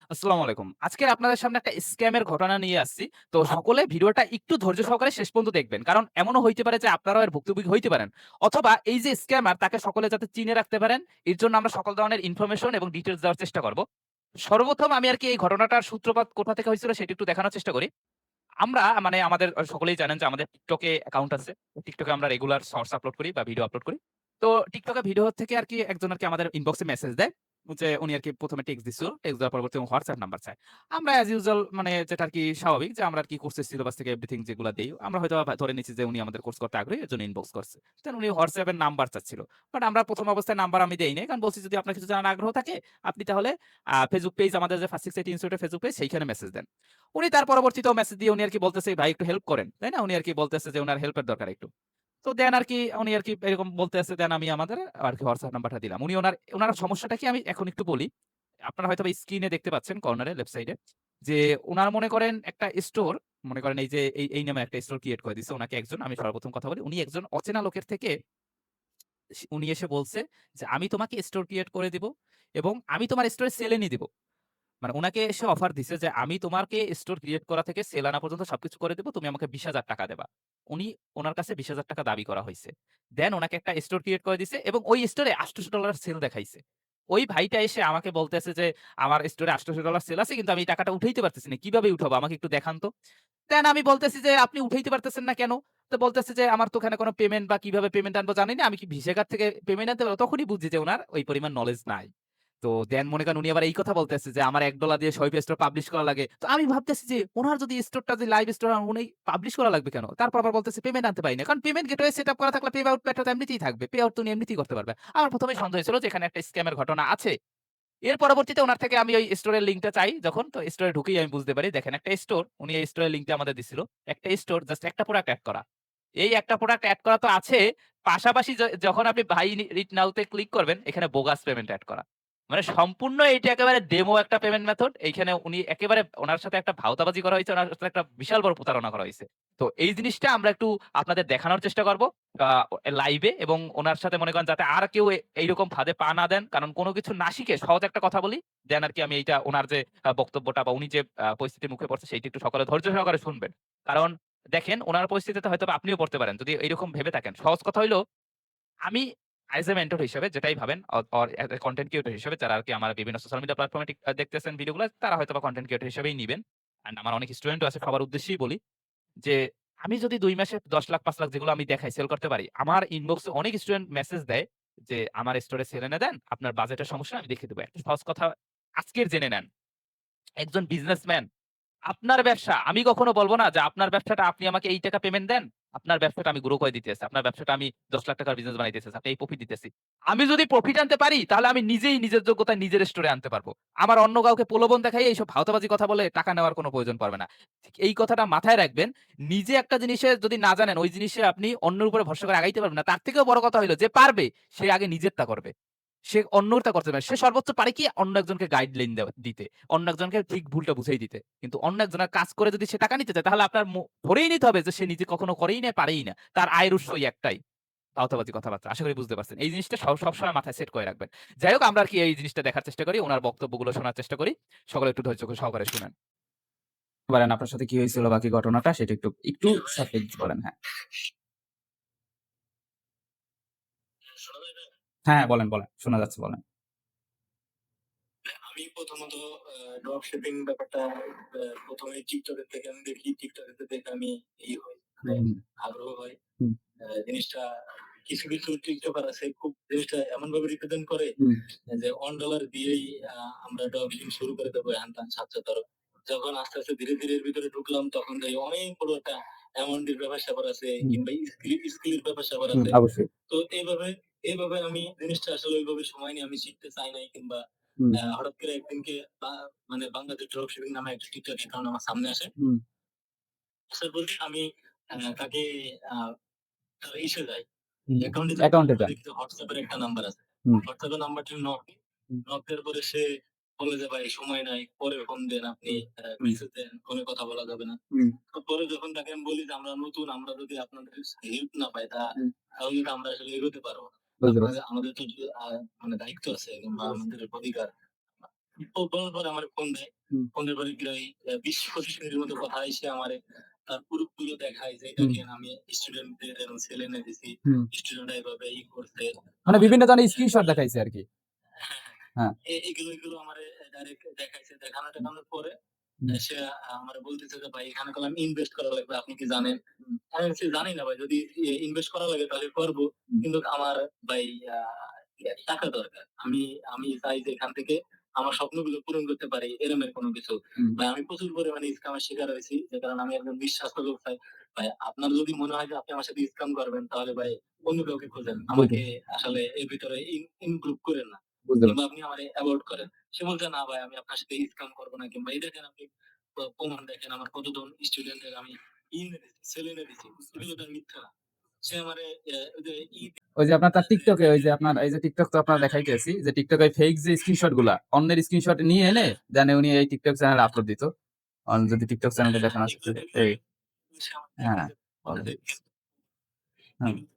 আসসালামু আলাইকুম। আজকে আপনাদের সামনে একটা স্ক্যামের ঘটনা নিয়ে আসছি। তো সকলে ভিডিওটা একটু ধৈর্য সহকারে শেষ পর্যন্ত দেখবেন। কারণ এমনও হইতে পারে যে আপনারাও এর ভুক্তভোগী হইতে পারেন। অথবা এই যে স্ক্যামার তাকে সকলে যাতে চিনে রাখতে পারেন, এর জন্য আমরা সকল ধরনের ইনফরমেশন এবং ডিটেইলস দেওয়ার চেষ্টা করব। সর্বপ্রথম আমি আরকি এই ঘটনাটার সূত্রপাত কোথা থেকে হয়েছিল সেটা একটু দেখানোর চেষ্টা করি। আমরা মানে আমাদের সকলেই জানেন যে আমাদের TikTok এ অ্যাকাউন্ট আছে। TikTok এ আমরা রেগুলার শর্টস আপলোড করি বা ভিডিও আপলোড করি। তো TikTok এ ভিডিও থেকে আরকি একজন আরকি আমাদের ইনবক্সে মেসেজ দেয়। যে উনি আরকি ১ম এ টেক্সট দিছিল। টেক্সট দেওয়ার পরবর্তী WhatsApp নাম্বার চায়। আমরা অ্যাজ ইউজুয়াল মানে যেটা আরকি স্বাভাবিক যে আমরা আরকি কোর্সের সিলেবাস থেকে এভরিথিং যেগুলা দেই, আমরা হয়তোবা ধরে নিচ্ছি যে উনি আমাদের কোর্স করতে আগ্রহী এজন্য ইনবক্স করছে। দেন উনি WhatsApp এর নাম্বার চাচ্ছিল। বাট আমরা ১ম অবস্থায় নাম্বার আমি দেই নাই। কারণ বলছি যদি আপনার কিছু জানার আগ্রহ থাকে, আপনি তাহলে Facebook পেজ আমাদের যে ফার্স্ট 680 ইনস্টিটিউটের Facebook পেজ সেইখানে মেসেজ দেন। উনি তার পরবর্তীতেও মেসেজ দিয়ে উনি আরকি বলতেছে, "ভাই একটু হেল্প করেন।" তাই না? উনি আরকি বলতেছে যে উনার হেল্পের দরকার একটু। তো দেন আরকি উনি আরকি এরকম বলতেছে দেন আমি আমাদের আরকি WhatsApp নাম্বারটা দিলাম। উনি উনার সমস্যাটা কি আমি এখন একটু বলি। আপনারা হয়তোবা স্ক্রিনে দেখতে পাচ্ছেন কর্নারে লেফট সাইডে যে উনার মনে করেন একটা স্টোর মনে করেন এই যে এই নামে একটা স্টোর ক্রিয়েট করে দিছে উনাকে একজন। আমি সর্বপ্রথম কথা বলি। উনি একজন অচেনা লোকের থেকে উনি এসে বলছে যে, "আমি তোমাকে স্টোর ক্রিয়েট করে দিব এবং আমি তোমার স্টোরে সেল এনে দিব।" মানে উনাকে এসে অফার দিছে যে, "আমি তোমাকে স্টোর ক্রিয়েট করা থেকে সেল আনা পর্যন্ত সবকিছু করে দিব। তুমি আমাকে ৳২০,০০০ দেবা।" উনি উনার কাছে ৳২০,০০০ দাবি করা হইছে। দেন উনাকে একটা স্টোর ক্রিয়েট করে দিছে এবং ওই স্টোরে $৮০০ সেল দেখাইছে। ওই ভাইটা এসে আমাকে বলতেছে যে, "আমার স্টোরে $৮০০ সেল আছে কিন্তু আমি এই টাকাটা উঠাইতে পারতেছি না। কিভাবে উঠাবো? আমাকে একটু দেখান তো।" দেন আমি বলতেছি যে, "আপনি উঠাইতে পারতেছেন না কেন?" তো বলতেছে যে, "আমার তো ওখানে কোন পেমেন্ট বা কিভাবে পেমেন্ট আনবো জানি না। আমি কি ভিসা কার্ড থেকে পেমেন্ট আনতে পারবো?" তখনই বুঝছি যে উনার ওই পরিমাণ নলেজ নাই। তো দেন মনে করেন উনি আবার এই কথা বলতেছে যে, "আমার $১ দিয়ে সই পেজটা পাবলিশ করা লাগে।" তো আমি ভাবতেছি যে, উনার যদি স্টোরটা যে লাইভ স্টোর উনি পাবলিশ করা লাগবে কেন? তারপর আবার বলতেছে পেমেন্ট আনতে পারি না। কারণ পেমেন্ট গেটওয়ে সেটআপ করা থাকলে পে আউট প্যাটার্ন তো এমনিতেই থাকবে। পে আউট তো উনি এমনিতেই করতে পারবে। আমার ১ম এই সন্দেহ ছিল যে এখানে একটা স্ক্যামের ঘটনা আছে। এর পরবর্তীতে উনার থেকে আমি ওই স্টোরের লিঙ্কটা চাই যখন, তো স্টোরে ঢুকেই আমি বুঝতে পারি দেখেন একটা স্টোর, উনি এই স্টোরের লিঙ্কটা আমাদের দিছিল। একটা স্টোর জাস্ট একটা প্রোডাক্ট এড করা। এই একটা প্রোডাক্ট এড করা তো আছে, পাশাপাশি যখন আপনি বাই ইট নাও তে ক্লিক করবেন, এখানে বোগাস পেমেন্ট এড করা। মানে সম্পূর্ণ এইটা একেবারে ডেমো একটা পেমেন্ট মেথড। এইখানে উনি একেবারে উনার সাথে একটা ভাওতাবাজি করা হইছে, উনার সাথে একটা বিশাল বড় প্রতারণা করা হইছে। তো এই জিনিসটা আমরা একটু আপনাদের দেখানোর চেষ্টা করব আ লাইভে এবং উনার সাথে মনে করেন যাতে আর কেউ এইরকম ফাঁদে পা না দেন। কারণ কোন কিছু না শিখে সহজ একটা কথা বলি। দেন আরকি আমি এইটা উনার যে বক্তব্যটা বা উনি যে পরিস্থিতির মুখে পড়ছে সেইটা একটু সকলে ধৈর্য সহকারে শুনবেন। কারণ দেখেন উনার পরিস্থিতিতে হয়তোবা আপনিও পড়তে পারেন। যদি এইরকম ভেবে থাকেন। সহজ কথা হইলো আমি অ্যাজ এ মেন্টর হিসেবে যেটাই ভাবেন or as a content creator হিসেবে যারা আরকি আমার বিভিন্ন সোশ্যাল মিডিয়া প্ল্যাটফর্মে দেখতেছেন ভিডিওগুলা তারা হয়তোবা কনটেন্ট ক্রিয়েটর হিসেবেই নিবেন। অ্যান্ড আমার অনেক স্টুডেন্টও আছে সবার উদ্দেশ্যেই বলি যে আমি যদি ২ মাসে ১০,০০,০০০ ৫,০০,০০০ যেগুলো আমি দেখাই সেল করতে পারি। আমার ইনবক্সে অনেক স্টুডেন্ট মেসেজ দেয় যে, "আমার স্টোরে সেল এনে দেন। আপনার বাজেটের সমস্যা আমি দেখিয়ে দেব।" একটা সহজ কথা আজকের জেনে নেন। একজন বিজনেসম্যান আপনার ব্যবসা আমি কখনো বলব না যে আপনার ব্যবসাটা আপনি আমাকে এই টাকা পেমেন্ট দেন। আপনার ব্যবসাটা আমি গ্রো করে দিতেছি। আপনার ব্যবসাটা আমি ৳১০,০০,০০০ বিজনেস বানাইতেছি। আপনি এই প্রফিট দিতেছি। আমি যদি প্রফিট আনতে পারি তাহলে আমি নিজেই নিজের যোগ্যতায় নিজের স্টোরে আনতে পারব। আমার অন্য কাউকে প্রলোভন দেখাইয়ে এইসব ভাওতাবাজি কথা বলে টাকা নেওয়ার কোনো প্রয়োজন পড়বে না। ঠিক এই কথাটা মাথায় রাখবেন। নিজে একটা জিনিসে যদি না জানেন ওই জিনিসে আপনি অন্যের উপরে ভরসা করে আগাইতে পারবেন না। তার থেকেও বড় কথা হইলো যে পারবে সে আগে নিজেরটা করবে। সে অন্যরটা করতে পারে। সে সর্বোচ্চ পারে কি অন্য একজনকে গাইডলাইন দিতে। অন্য একজনকে ঠিক ভুলটা বুঝাই দিতে। কিন্তু অন্য একজনের কাজ করে যদি সে টাকা নিতে চায় তাহলে আপনার ধরেই নিতে হবে যে সে নিজে কখনো করেই নাই, পারেই না। তার আয়ের উৎস ওই একটাই। ভাওতাবাজি কথাবার্তা। আশা করি বুঝতে পারছেন। এই জিনিসটা সবসময় মাথায় সেট করে রাখবেন। যাই হোক আমরা আরকি এই জিনিসটা দেখার চেষ্টা করি। উনার বক্তব্যগুলো শোনার চেষ্টা করি। সকলে একটু ধৈর্য সহকারে শুনেন। বলেন আপনার সাথে কি হয়েছিল বাকি ঘটনাটা সেটা একটু সঠিক বলেন। হ্যাঁ। শোনা যায় না? হ্যাঁ, বলেন। শোনা যাচ্ছে বলেন। আমি প্রথমত ড্রপ শিপিং ব্যাপারটা ১ম এই TikTok এর থেকে আমি দেখি। TikTok এর দেখে আমি হই, মানে হুম, আগ্রহ হয়। হুম, জিনিসটা কিছু টিকটকার আছে খুব জিনিসটা এমনভাবে রিপ্রেজেন্ট করে হুম, যে $1 দিয়েই আমরা ড্রপ শিপিং শুরু করে দেবো হ্যান-ত্যান ৭০০ যখন আস্তে, আস্তে ধীরে এর ভিতরে ঢুকলাম তখন দেখি অনেক বড় একটা অ্যামাউন্টের ব্যাপার-স্যাপার আছে হুম, কিংবা স্কিলের ব্যাপার-স্যাপার হুম, আছে। অবশ্যই। তো এইভাবে আমি জিনিসটা আসলে ওইভাবে সময় নিয়ে আমি শিখতে চাই নাই কিংবা হুম, হঠাৎ করে একদিনকে মানে বাংলাদেশ ড্রপ শিপিং নামে একটা টিকটক অ্যাকাউন্ট আমার সামনে আসে। হুম, আসার পরে আমি তাকে আ তার ইসে যাই। হুম। অ্যাকাউন্টে যাই যাওয়ার অ্যাকাউন্টে পরে যান। দেখি যে WhatsApp এর একটা নাম্বার আছে। হুম, WhatsApp এর নাম্বারটা নক দিই। হুম, নক দেওয়ার পরে সে বলে যে, "ভাই সময় নাই, পরে ফোন দেন আপনি, হুম, হুম, মেসেজ দেন, ফোনে কথা বলা যাবে না।" হুম, তো পরে যখন তাকে আমি বলি যে, "আমরা নতুন, আমরা যদি আপনাদের হেল্প না পাই হুম। তাহলে কিন্তু আমরা আসলে এগোতে পারবো না। বুঝতে পারছি। আপনাদের আমাদের তো মানে দায়িত্ব আছে কিংবা আমাদের অধিকার।" তো বলার পরে আমারে ফোন দেয়। হুম। ফোনের পরে প্রায় ২০-২৫ মিনিটের মতো কথা হয়। সে আমারে তার প্রুফগুলো দেখায় যে, হুম। দেখেন আমি স্টুডেন্টদের এরকম ছেলে এনে দিছি। হুম। স্টুডেন্টরা এভাবে করছে। মানে আমারে বিভিন্ন ধরনের স্ক্রিনশট দেখাইছে আরকি। হ্যাঁ, হ্যাঁ। হ্যাঁ। এগুলো আমারে ডাইরেক্ট দেখাইছে। হুম। দেখানোর পরে হুম। সে আমারে বলতেছে যে, "ভাই এখানে কলাম ইনভেস্ট করা লাগবে। আপনি কি জানেন?" হুম। আমি বলছি, "জানি না ভাই। যদি ইনভেস্ট করা লাগে তাহলে করব। হুম। কিন্তু আমার ভাই আ টাকা দরকার। আমি আমি চাই যে এখান থেকে আমার স্বপ্নগুলো পূরণ করতে পারি এরকমের কোনো কিছু। হুম। ভাই আমি প্রচুর পরিমাণে স্ক্যামের শিকার হয়েছি। যে কারণে আমি একজন বিশ্বাস্ত লোক চাই। ভাই আপনার যদি মনে হয় যে আপনি আমার সাথে স্ক্যাম করবেন তাহলে ভাই অন্য কাউকে খোঁজেন। বুঝতে আমাকে আসলে এর ভিতরে ইনক্লুড করেন না। বুঝতে কিংবা পারছি। আপনি আমারে এভয়েড করেন।" সে বলছে, "না ভাই আমি আপনার সাথে স্ক্যাম করব না কিংবা এই দেখেন আপনি প্রমাণ দেখেন আমার কতজন স্টুডেন্টের আমি এনে দিছি, সেল এনে দিছি। এগুলো তো আর মিথ্যা না।" সে আমারে ওই যে ওই যে আপনার তার দিতেছে TikTok এ যে ওই যে আপনার এই যে TikTok তো আপনার হ্যাঁ, হ্যাঁ, দেখাইতেছি যে TikTok এ ফেক যে স্ক্রিনশট গুলা অন্যের স্ক্রিনশট নিয়ে এনে হ্যাঁ, জানে উনি এই TikTok চ্যানেলে আপলোড দিত। যদি TikTok চ্যানেলে হ্যাঁ, দেখানো এগুলো আসতেছে এগুলো এই সে আমাকে হ্যাঁ, দেখাইছে। অলরেডি হ্যাঁ, এগুলো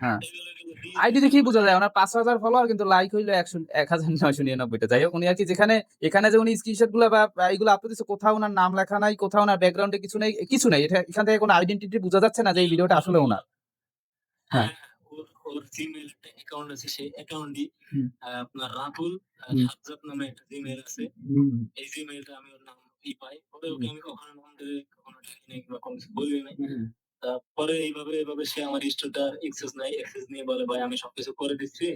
হ্যাঁ। এগুলো দিয়ে আইডি দিছে দেখেই বোঝা পরে যায় উনার ৫,০০০ ফলোয়ার কিন্তু লাইক হইলো ১,৯৯৯ টা। যাই হোক উনি আরকি যেখানে এখানে যে উনি স্ক্রিনশট গুলা বা এগুলো আপলোড দিছে কোথাও উনার নাম লেখা নাই, কোথাও উনার ব্যাকগ্রাউন্ডে কিছু নেই, কিছু নাই। এখান থেকে কোনো আইডেন্টিটি বোঝা যাচ্ছে না যে এই ভিডিওটা আসলে উনার। হ্যাঁ। হ্যাঁ, হ্যাঁ, ওর জিমেইল একটা অ্যাকাউন্ট আছে। সেই অ্যাকাউন্টই হুম, আপনার রাতুল হুম, সাজ্জাদ নামে একটা জিমেইল আছে। হুম, এই জিমেইলটা আমি ওর নাম পাই। পরে হুম, ওকে আমি কখনো নাম ধরে কখনো ডাকি নাই কিংবা কোনো কিছু বলিও নাই। হুম, পরে এইভাবে সে আমার স্টোরটার অ্যাক্সেস নাই। অ্যাক্সেস নিয়ে বলে, "ভাই আমি সবকিছু করে দিচ্ছি।"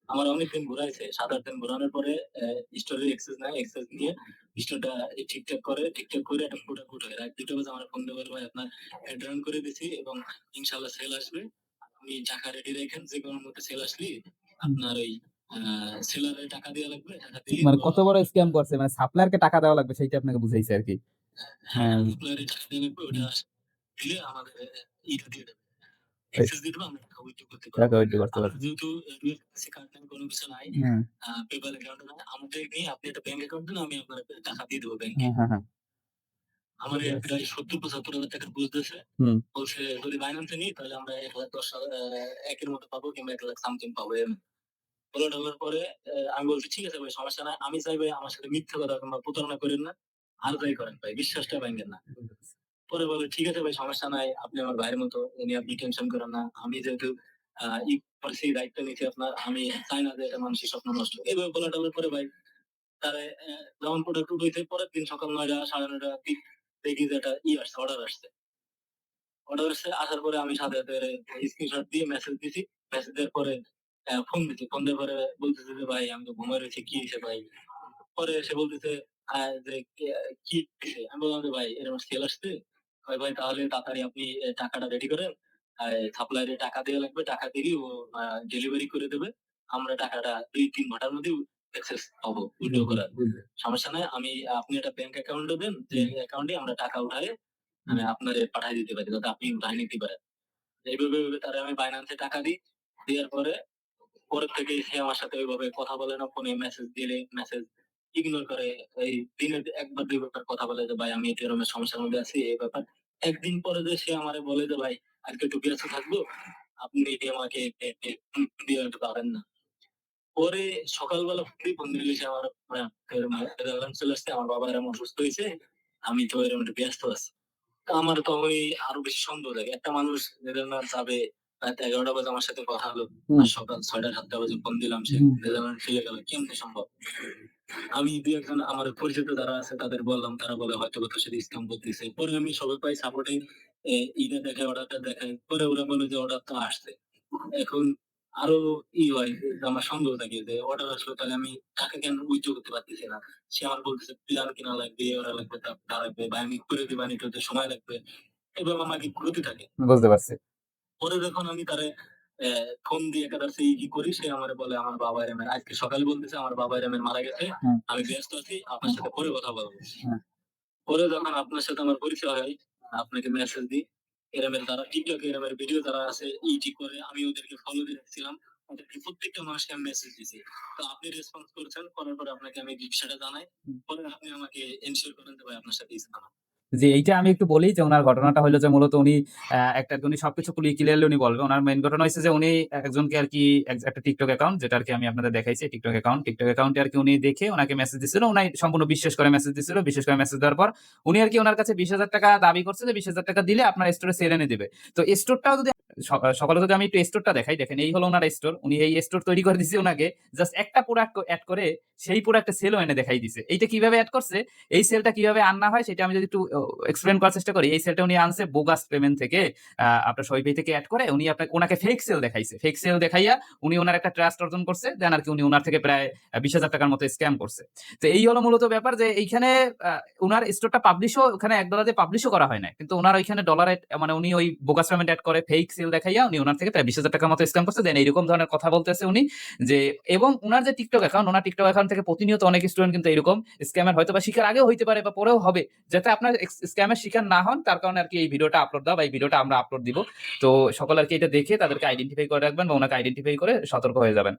আমার অনেকদিন ঘুরাইছে। ৭-৮ দিন ঘুরানোর পরে স্টোরের অ্যাক্সেস নাই। অ্যাক্সেস নিয়ে স্টোরটা ঠিকঠাক করে। ঠিকঠাক করে একটা প্রোডাক্ট উঠায়। রাত ২টা বাজে আমার ফোন দিয়ে বলে, "ভাই আপনার অ্যাড রান করে দিছি এবং ইনশাআল্লাহ সেল আসবে। আপনি টাকা রেডি রাইখেন। যেকোনো মুহূর্তে সেল আসলেই হুম। আপনার ওই আ সেলারের টাকা দেয়া লাগবে। টাকা দিলেই মানে পুরো কত বড় স্ক্যাম করছে মানে সাপ্লায়ারকে টাকা দেওয়া লাগবে সেইটা আপনাকে বুঝাইছে আরকি। হ্যাঁ, হ্যাঁ, সাপ্লায়ারের টাকা দেয়া লাগবে। ওটা হুম, দিলে আমাদের ইটা দিয়ে দেবে। এই অ্যাক্সেস দিয়ে দিবে আমরা টাকা উইথড্র করতে পারবো। টাকা উইথড্র করতে আমার পারবে। যেহেতু রিয়েল কাছে কার্ড নাই কোনো কিছু নাই, হ্যাঁ, PayPal অ্যাকাউন্ট নাই। আমাদের নিয়ে আপনি একটা ব্যাংক অ্যাকাউন্ট দিন আমি আপনার টাকা দিয়ে দেব ব্যাংকে। হ্যাঁ, হ্যাঁ, হ্যাঁ। আমারে প্রায় ৭০-৭৫ হাজার টাকার ঘুষ দিয়েছে। হুম, বলছে যদি বাইন্যান্স এ নিই তাহলে আমরা ১,১০,০০০ এর মতো পাবো কিংবা ১,০০,০০০ সামথিং পাবো এরকম। বলে টলার পরে আমি বলছি, "ঠিক আছে ভাই সমস্যা নাই। আমি চাই ভাই আমার সাথে মিথ্যা কথা কিংবা প্রতারণা কইরেন না। আর যাই করেন ভাই বিশ্বাসটা ভাইঙ্গেন না।" বুঝতে পারছি। পরে বলে, "ঠিক আছে ভাই সমস্যা নাই। আপনি আমার ভাইয়ের মতো। এ নিয়ে আপনি টেনশন করেন না। আমি যেহেতু আ ই করছি দায়িত্ব নিচ্ছি আপনার। আমি চাই না যে এটা মানুষের স্বপ্ন নষ্ট হোক।" এভাবে বলা টলার পরে ভাই তারে যখন প্রোডাক্ট উঠাইছে পরের দিন সকাল ৯ঃ০০ ৯:৩০ দিক দেখি যে একটা আসছে, অর্ডার আসছে। অর্ডার আসছে আসার পরে আমি সাথে স্ক্রিনশট দিয়ে মেসেজ দিছি। মেসেজ দেওয়ার পরে ফোন দিছি। ফোন দেওয়ার পরে বলতেছে যে, "ভাই আমি তো ঘুমায় রয়েছি। কি হইছে ভাই?" পরে সে বলতেছে যে, কি হইছে?" আমি বললাম যে, "ভাই এরকম সেল আসছে।" কয়, "ভাই তাহলে তাড়াতাড়ি আপনি টাকাটা রেডি করেন। সাপ্লায়ার এর টাকা দেয়া লাগবে। টাকা দিলেই ও আ ডেলিভারি করে দেবে। আমরা টাকাটা ২-৩ ঘন্টার মধ্যে অ্যাক্সেস পাবো উইথড্র করার। বুঝতে সমস্যা নাই। আপনি একটা ব্যাংক অ্যাকাউন্ট দেন। যে হুম, অ্যাকাউন্টে আমরা টাকা উঠায়ে হুম, আপনারে পাঠায় দিতে পারি যাতে আপনি উঠায় নিতে পারেন।" এইভাবে তারে আমি Binance এ টাকা দিই। দেওয়ার পরে পরের থেকে সে আমার সাথে ওইভাবে কথা বলে না। ফোনে মেসেজ দিলে মেসেজ ইগনোর করে। এই দিনে ১ বার ২ বার কথা বলে যে, "ভাই আমি এই এরকমের সমস্যার মধ্যে আছি এই ব্যাপার।" ১ দিন পরে যে সে আমারে বলে যে, "ভাই আজকে একটু ব্যস্ত থাকবো। আপনি আমাকে দিয়ে পাবেন না।" পরে সকালবেলা ফোন দিলে সে আমার নেদারল্যান্ড চলে আসছে। আমার বাবা এরকম অসুস্থ হইছে। আমি তো এরকম একটু ব্যস্ত আছি। তো আমার তখনই আরো বেশি সন্দেহ লাগে। একটা মানুষ নেদারল্যান্ড যাবে রাত ১১টা বাজে আমার সাথে কথা হলো। হুম, আর সকাল ৬টা-৭টা বাজে ফোন দিলাম সে হুম, নেদারল্যান্ড ফিরে গেল। কেমনে সম্ভব? আমি ২-১ জন আমার পরিচিত যারা আছে তাদের বললাম। তারা বলে হয়তোবা তোর সাথে স্ক্যাম করতেছে। পরে আমি সবাই পাই সাপোর্টিং ইটা দেখায়, অর্ডারটা দেখায়। পরে ওরা বলে যে অর্ডার তো আসছে। এখন আরো হয় যে আমার সন্দেহ থাকে যে অর্ডার আসলো তাহলে আমি টাকা কেন উইথড্র করতে পারতেছি না। সে আমার বলতেছে প্ল্যান কিনা লাগবে, ওরা লাগবে, তা লাগবে বা আমি করে দিবা নিতে হতে সময় লাগবে। এভাবে আমাকে ঘুরতে থাকে। বুঝতে পারছি। পরে যখন আমি তারে ফোন দিয়ে একাদারছে কি করি সে আমারে বলে আমার বাবা এরমের আজকে সকালে বলতেছে আমার বাবা এরমের মারা গেছে। হুম, আমি ব্যস্ত আছি। আপনার হুম, সাথে পরে কথা বলব। হুম, পরে যখন আপনার সাথে আমার পরিচয় হয়, আপনাকে মেসেজ দিই। এরমের যারা TikTok এ এরমের ভিডিও যারা আছে করে আমি ওদেরকে ফলো দিয়ে রাখছিলাম। ওদেরকে প্রত্যেকটা মানুষকে আমি মেসেজ দিছি। তো আপনি রেসপন্স করেছেন। করার পরে আপনাকে আমি বিষয়টা জানাই। হুম। পরে আপনি আমাকে এনশিওর করেন যে ভাই আপনার সাথে স্ক্যাম জি, এইটা আমি একটু বলি যে উনার ঘটনাটা হইলো যে মূলত উনি একটা উনি সবকিছু ক্লিয়ারলি উনি বলবে। উনার মেইন ঘটনা হইছে যে উনি একজনকে আরকি একটা TikTok অ্যাকাউন্ট যেটা আরকি আমি আপনাদের দেখাইছি TikTok অ্যাকাউন্ট। TikTok অ্যাকাউন্টে আরকি উনি দেখে উনাকে মেসেজ দিছিল। উনাই সম্পূর্ণ বিশ্বাস করে মেসেজ দিছিল। বিশ্বাস করে মেসেজ দেওয়ার পর উনি আরকি উনার কাছে ৳২০,০০০ দাবি করছে যে ৳২০,০০০ দিলে আপনার স্টোরে সেল এনে দিবে। তো স্টোরটাও যদি সকালে যদি আমি একটু স্টোরটা দেখাই, দেখেন এই হলো উনার স্টোর। উনি এই স্টোর তৈরি করে দিছে উনাকে। জাস্ট একটা প্রোডাক্ট এড করে সেই প্রোডাক্টের সেলও এনে দেখাই দিছে। এইটা কিভাবে এড করছে? এই সেলটা কিভাবে আনা হয় সেটা আমি যদি একটু এক্সপ্লেইন করার চেষ্টা করি। এই সেলটা উনি আনছে বোগাস পেমেন্ট থেকে আপনার শপিফাই থেকে এড করে উনি উনাকে ফেক সেল দেখাইছে। ফেক সেল দেখাইয়া উনি উনার একটা ট্রাস্ট অর্জন করছে। দেন আরকি উনি উনার থেকে প্রায় ৳২০,০০০ মতো স্ক্যাম করছে। তো এই হলো মূলত ব্যাপার যে এইখানে আ উনার স্টোরটা পাবলিশও ওখানে $১ দিয়ে পাবলিশও করা হয় নাই। কিন্তু উনার ওইখানে ডলারে মানে উনি ওই বোগাস পেমেন্ট এড করে ফেক সেল দেখাইয়া উনি উনার থেকে প্রায় ৳২০,০০০ মতো স্ক্যাম করছে। দেন এইরকম ধরনের কথা বলতেছে উনি যে এবং উনার যে TikTok অ্যাকাউন্ট, উনার TikTok অ্যাকাউন্ট থেকে প্রতিনিয়ত অনেক স্টুডেন্ট কিন্তু এরকম স্ক্যামের হয়তোবা শিকার আগেও হইতে পারে বা পরেও হবে। যাতে আপনার স্ক্যামের শিকার না হন তার কারণে আরকি এই ভিডিওটা আপলোড দেওয়া বা এই ভিডিওটা আমরা আপলোড দিব। তো সকলে আরকি এটা দেখে তাদেরকে আইডেন্টিফাই করে রাখবেন বা উনাকে আইডেন্টিফাই করে সতর্ক হয়ে যাবেন।